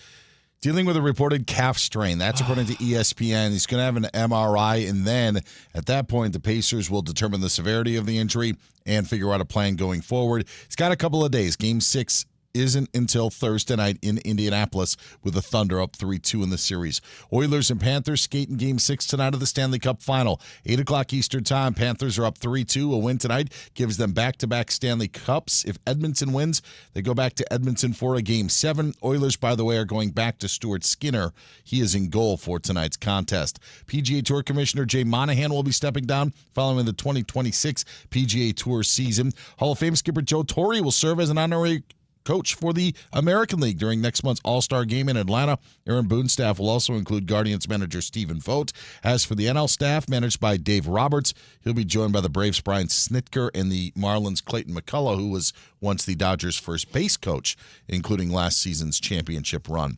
dealing with a reported calf strain. That's according to ESPN. He's going to have an MRI, and then at that point, the Pacers will determine the severity of the injury and figure out a plan going forward. He's got a couple of days. Game 6 isn't until Thursday night in Indianapolis with the Thunder up 3-2 in the series. Oilers and Panthers skate in Game 6 tonight of the Stanley Cup Final. 8 o'clock Eastern Time. Panthers are up 3-2. A win tonight gives them back-to-back Stanley Cups. If Edmonton wins, they go back to Edmonton for a Game 7. Oilers, by the way, are going back to Stuart Skinner. He is in goal for tonight's contest. PGA Tour Commissioner Jay Monahan will be stepping down following the 2026 PGA Tour season. Hall of Fame skipper Joe Torre will serve as an honorary coach for the American League during next month's All-Star Game in Atlanta. Aaron Boone's staff will also include Guardians manager Stephen Vogt. As for the NL staff, managed by Dave Roberts, he'll be joined by the Braves' Brian Snitker and the Marlins' Clayton McCullough, who was once the Dodgers' first base coach, including last season's championship run.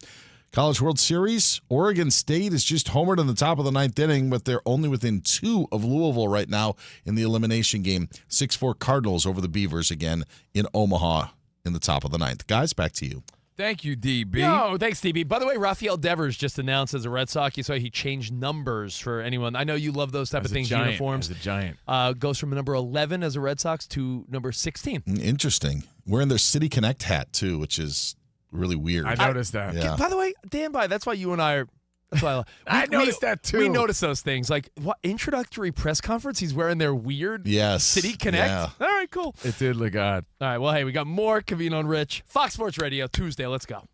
College World Series, Oregon State is just homered in the top of the 9th inning, but they're only within 2 of Louisville right now in the elimination game. 6-4 Cardinals over the Beavers again in Omaha in the top of the 9th. Guys, back to you. Thank you, DB. No, thanks, DB. By the way, Rafael Devers just announced as a Red Sox. You saw he changed numbers for anyone. I know you love those type As of a things, giant, uniforms. As a giant. Goes from number 11 as a Red Sox to number 16. Interesting. Wearing their City Connect hat, too, which is really weird. I noticed that. Yeah. By the way, Dan, that's why you and I are. That's why I noticed that, too. We noticed those things. Like, what introductory press conference? He's wearing their weird City Connect. Yeah. All right, cool. It did look odd. All right, well, hey, we got more Covino Rich. Fox Sports Radio, Tuesday. Let's go.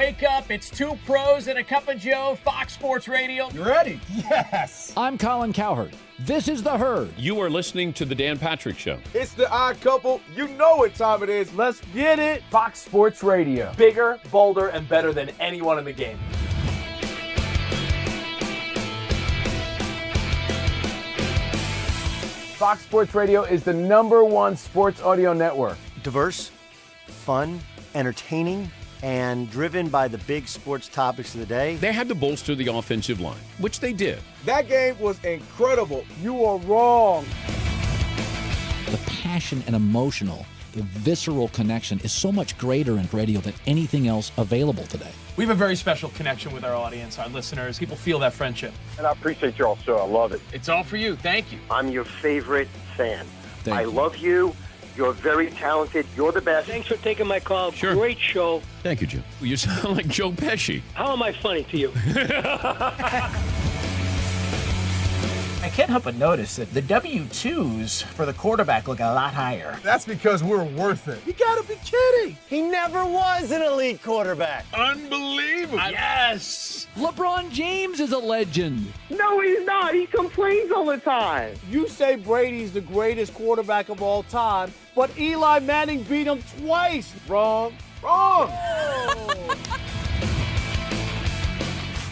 Wake up, it's two pros and a cup of Joe, Fox Sports Radio. You ready? Yes. I'm Colin Cowherd. This is The Herd. You are listening to The Dan Patrick Show. It's the odd couple. You know what time it is. Let's get it. Fox Sports Radio. Bigger, bolder, and better than anyone in the game. Fox Sports Radio is the #1 sports audio network. Diverse, fun, entertaining, and driven by the big sports topics of the day. They had to bolster the offensive line, which they did. That game was incredible. You are wrong. The passion and emotional, the visceral connection is so much greater in radio than anything else available today. We have a very special connection with our audience, our listeners. People feel that friendship. And I appreciate y'all so. I love it. It's all for you. Thank you. I'm your favorite fan. Thank you. Love you. You're very talented. You're the best. Thanks for taking my call. Sure. Great show. Thank you, Joe. You sound like Joe Pesci. How am I funny to you? I can't help but notice that the W-2s for the quarterback look a lot higher. That's because we're worth it. You gotta be kidding. He never was an elite quarterback. Unbelievable. Yes. LeBron James is a legend. No, he's not. He complains all the time. You say Brady's the greatest quarterback of all time, but Eli Manning beat him twice. Wrong. Wrong.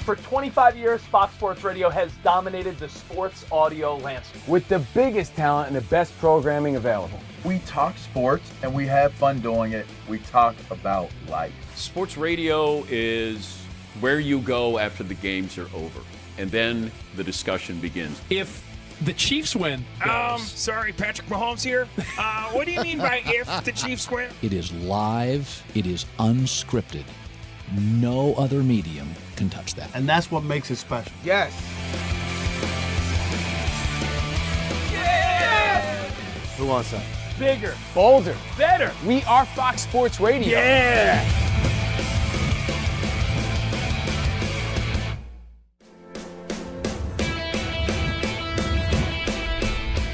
For 25 years, Fox Sports Radio has dominated the sports audio landscape. With the biggest talent and the best programming available. We talk sports and we have fun doing it. We talk about life. Sports radio is where you go after the games are over, and then the discussion begins. If the Chiefs win, Sorry, Patrick Mahomes here. What do you mean by if the Chiefs win? It is live. It is unscripted. No other medium can touch that. And that's what makes it special. Yes. Who wants that? Bigger, bolder, better. We are Fox Sports Radio. Yeah.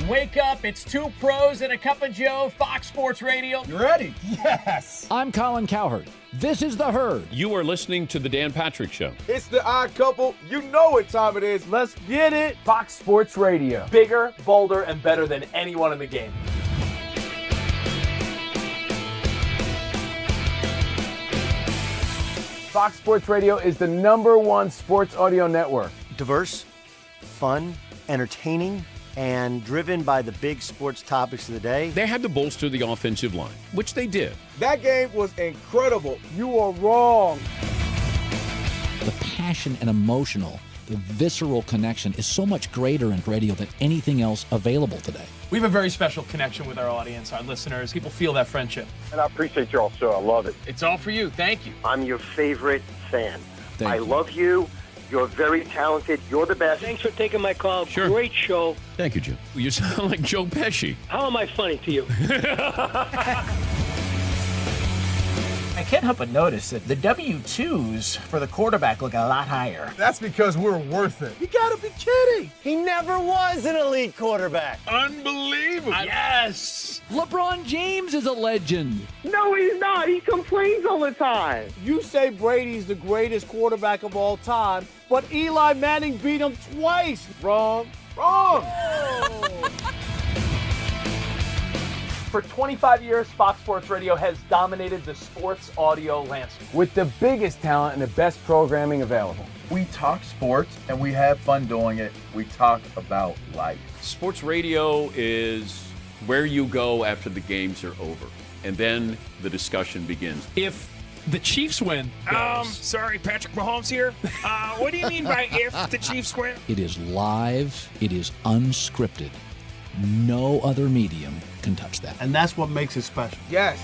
Wake up, it's two pros and a cup of Joe, Fox Sports Radio. You ready? Yes. I'm Colin Cowherd. This is The Herd. You are listening to The Dan Patrick Show. It's the odd couple. You know what time it is. Let's get it. Fox Sports Radio. bigger, bolder, and better than anyone in the game. Fox Sports Radio is the #1 sports audio network. Diverse, fun, entertaining, and driven by the big sports topics of the day. They had to bolster the offensive line, which they did. That game was incredible. You are wrong. The passion and emotional, the visceral connection is so much greater in radio than anything else available today. We have a very special connection with our audience, our listeners. People feel that friendship. And I appreciate y'all so. I love it. It's all for you. Thank you. I'm your favorite fan. Thank you. Love you. You're very talented. You're the best. Thanks for taking my call. Sure. Great show. Thank you, Joe. You sound like Joe Pesci. How am I funny to you? I can't help but notice that the W-2s for the quarterback look a lot higher. That's because we're worth it. You gotta be kidding. He never was an elite quarterback. Unbelievable. Yes. LeBron James is a legend. No, he's not. He complains all the time. You say Brady's the greatest quarterback of all time, but Eli Manning beat him twice. Wrong. Wrong. For 25 years, Fox Sports Radio has dominated the sports audio landscape. With the biggest talent and the best programming available. We talk sports and we have fun doing it. We talk about life. Sports radio is where you go after the games are over, and then the discussion begins. If the Chiefs win, Sorry, Patrick Mahomes here. What do you mean by if the Chiefs win? It is live. It is unscripted. No other medium can touch that. And that's what makes it special. Yes.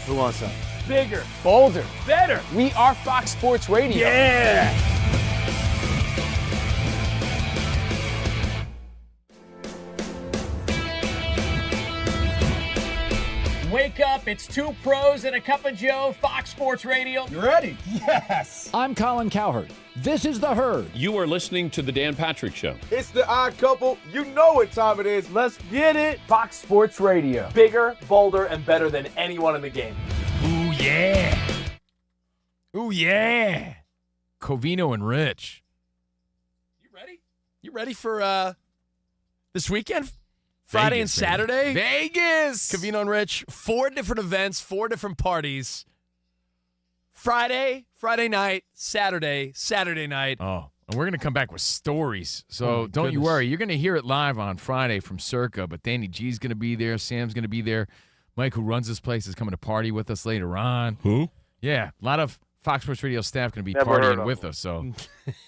Who wants that? Bigger, bolder, better. We are Fox Sports Radio. Yeah. Wake up, it's two pros and a cup of Joe, Fox Sports Radio. You ready? Yes. I'm Colin Cowherd. This is The Herd. You are listening to The Dan Patrick Show. It's the odd couple. You know what time it is. Let's get it. Fox Sports Radio. Bigger, bolder, and better than anyone in the game. Ooh, yeah. Ooh, yeah. Covino and Rich. You ready for this weekend? Friday and Saturday? Vegas. Covino and Rich, 4 different events, 4 different parties. Friday night, Saturday night. Oh, and we're going to come back with stories. So don't you goodness. worry. You're going to hear it live on Friday from Circa, but Danny G's going to be there. Sam's going to be there. Mike, who runs this place, is coming to party with us later on. Who? Yeah, a lot of Fox Sports Radio staff going to be Never heard partying of with us. So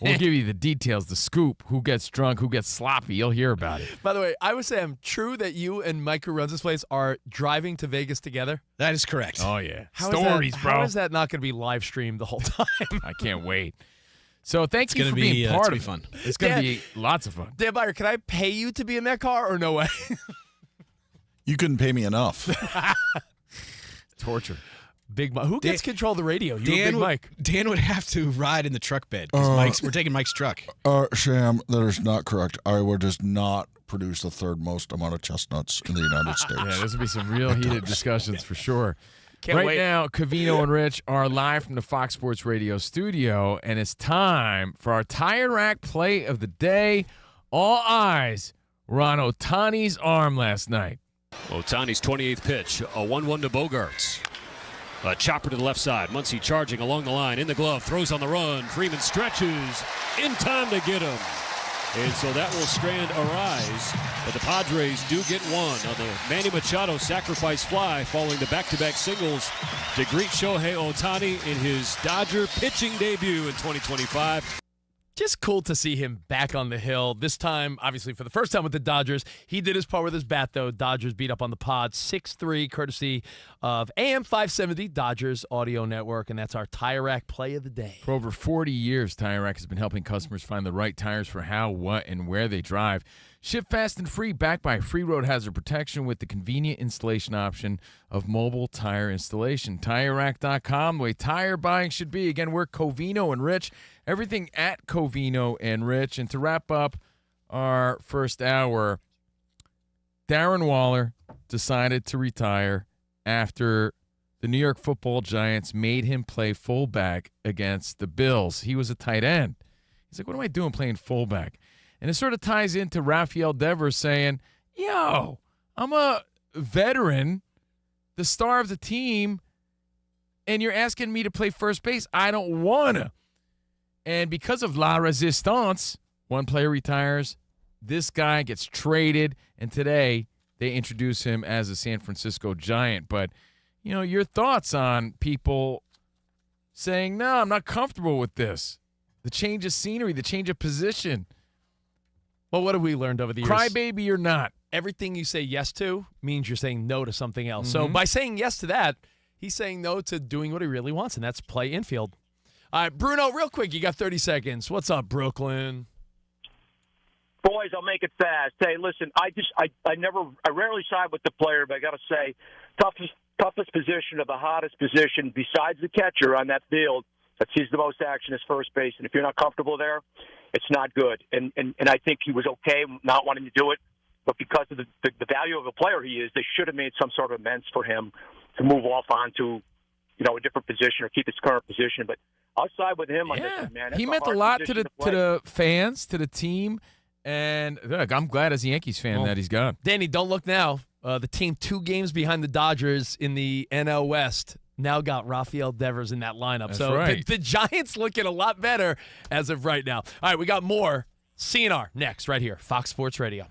we'll give you the details, the scoop, who gets drunk, who gets sloppy. You'll hear about it. By the way, I would say I'm true that you and Mike, who runs this place, are driving to Vegas together. That is correct. Oh, yeah. How is Stories, that, bro. How is that not going to be live streamed the whole time? I can't wait. So thank you gonna for be, being it's part gonna of be fun. It's going to Dan- be lots of fun. Dan Byer, can I pay you to be in that car or no way? You couldn't pay me enough. Torture. Big Mike. Who gets control of the radio? You or Big Mike? Dan would have to ride in the truck bed because we're taking Mike's truck. Sam, that is not correct. Iowa does not produce the third most amount of chestnuts in the United States. Yeah, there's going to be some real heated discussions for sure. Can't right wait. now, Covino and Rich are live from the Fox Sports Radio studio, and it's time for our Tire Rack play of the day. All eyes were on Ohtani's arm last night. Ohtani's 28th pitch, a 1-1 to Bogarts. A chopper to the left side. Muncy charging along the line, in the glove, throws on the run. Freeman stretches, in time to get him. And so that will strand Arise. But the Padres do get one on the Manny Machado sacrifice fly following the back-to-back singles to greet Shohei Ohtani in his Dodger pitching debut in 2025. Just cool to see him back on the hill. This time, obviously, for the first time with the Dodgers. He did his part with his bat, though. Dodgers beat up on the pod 6-3, courtesy of AM 570, Dodgers Audio Network, and that's our Tire Rack play of the day. For over 40 years, Tire Rack has been helping customers find the right tires for how, what, and where they drive. Ship fast and free, backed by free road hazard protection with the convenient installation option of mobile tire installation. TireRack.com, the way tire buying should be. Again, we're Covino and Rich. Everything at Covino and Rich. And to wrap up our first hour, Darren Waller decided to retire after the New York Football Giants made him play fullback against the Bills. He was a tight end. He's like, what am I doing playing fullback? And it sort of ties into Rafael Devers saying, yo, I'm a veteran, the star of the team, and you're asking me to play first base. I don't want to. And because of La Resistance, one player retires, this guy gets traded, and today they introduce him as a San Francisco Giant. But, you know, your thoughts on people saying, no, I'm not comfortable with this. The change of scenery, the change of position. Well, what have we learned over the years? Crybaby or not. Everything you say yes to means you're saying no to something else. So by saying yes to that, he's saying no to doing what he really wants, and that's play infield. All right, Bruno, real quick, you got 30 seconds. What's up, Brooklyn? Boys, I'll make it fast. Hey, listen, I rarely side with the player, but I got to say, toughest position of the hottest position besides the catcher on that field that sees the most action is first base. And if you're not comfortable there, it's not good. And I think he was okay not wanting to do it, but because of the value of the player he is, they should have made some sort of amends for him to move off onto, a different position or keep his current position. But I'll side with him on this one, man. He meant a lot to the fans, to the team, and look, I'm glad as a Yankees fan that he's gone. Danny, don't look now. The team 2 games behind the Dodgers in the NL West now got Rafael Devers in that lineup. That's so right. the Giants looking a lot better as of right now. All right, we got more CNR next right here, Fox Sports Radio.